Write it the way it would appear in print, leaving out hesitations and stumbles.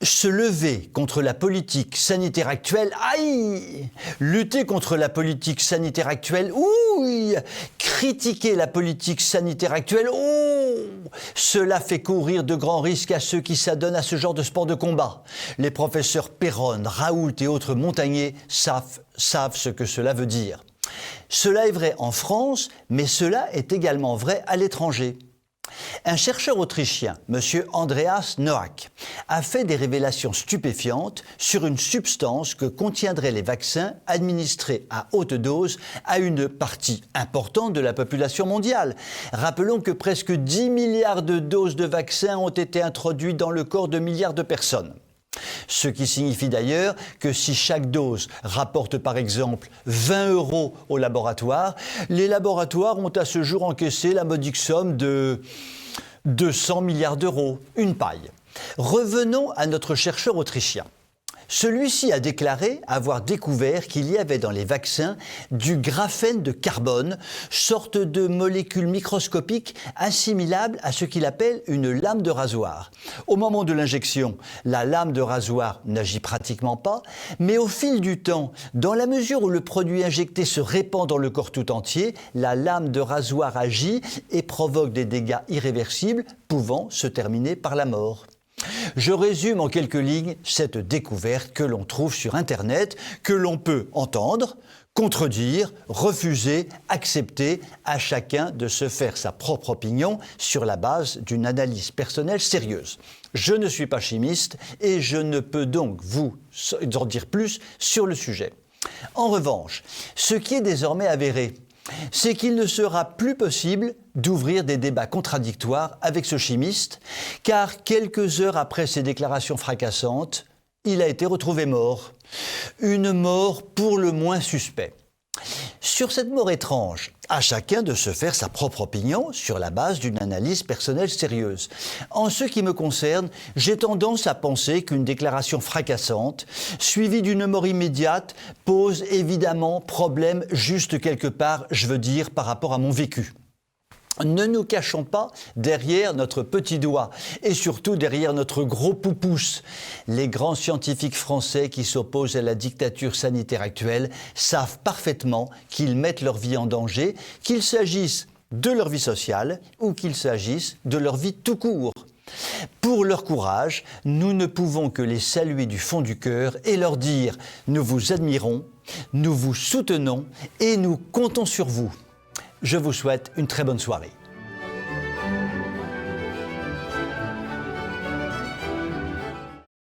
Se lever contre la politique sanitaire actuelle, aïe! Lutter contre la politique sanitaire actuelle, ouïe! Critiquer la politique sanitaire actuelle, oh! Cela fait courir de grands risques à ceux qui s'adonnent à ce genre de sport de combat. Les professeurs Péronne, Raoult et autres montagnais savent ce que cela veut dire. Cela est vrai en France, mais cela est également vrai à l'étranger. Un chercheur autrichien, M. Andreas Noack, a fait des révélations stupéfiantes sur une substance que contiendraient les vaccins administrés à haute dose à une partie importante de la population mondiale. Rappelons que presque 10 milliards de doses de vaccins ont été introduites dans le corps de milliards de personnes. Ce qui signifie d'ailleurs que si chaque dose rapporte par exemple 20 € au laboratoire, les laboratoires ont à ce jour encaissé la modique somme de 200 milliards d'euros, une paille. Revenons à notre chercheur autrichien. Celui-ci a déclaré avoir découvert qu'il y avait dans les vaccins du graphène de carbone, sorte de molécule microscopique assimilable à ce qu'il appelle une lame de rasoir. Au moment de l'injection, la lame de rasoir n'agit pratiquement pas, mais au fil du temps, dans la mesure où le produit injecté se répand dans le corps tout entier, la lame de rasoir agit et provoque des dégâts irréversibles pouvant se terminer par la mort. Je résume en quelques lignes cette découverte que l'on trouve sur Internet, que l'on peut entendre, contredire, refuser, accepter, à chacun de se faire sa propre opinion sur la base d'une analyse personnelle sérieuse. Je ne suis pas chimiste et je ne peux donc vous en dire plus sur le sujet. En revanche, ce qui est désormais avéré, c'est qu'il ne sera plus possible d'ouvrir des débats contradictoires avec ce chimiste, car quelques heures après ses déclarations fracassantes, il a été retrouvé mort. Une mort pour le moins suspecte. Sur cette mort étrange, à chacun de se faire sa propre opinion sur la base d'une analyse personnelle sérieuse. En ce qui me concerne, j'ai tendance à penser qu'une déclaration fracassante, suivie d'une mort immédiate, pose évidemment problème juste quelque part, je veux dire, par rapport à mon vécu. Ne nous cachons pas derrière notre petit doigt et surtout derrière notre gros pouce. Les grands scientifiques français qui s'opposent à la dictature sanitaire actuelle savent parfaitement qu'ils mettent leur vie en danger, qu'il s'agisse de leur vie sociale ou qu'il s'agisse de leur vie tout court. Pour leur courage, nous ne pouvons que les saluer du fond du cœur et leur dire « Nous vous admirons, nous vous soutenons et nous comptons sur vous ». Je vous souhaite une très bonne soirée.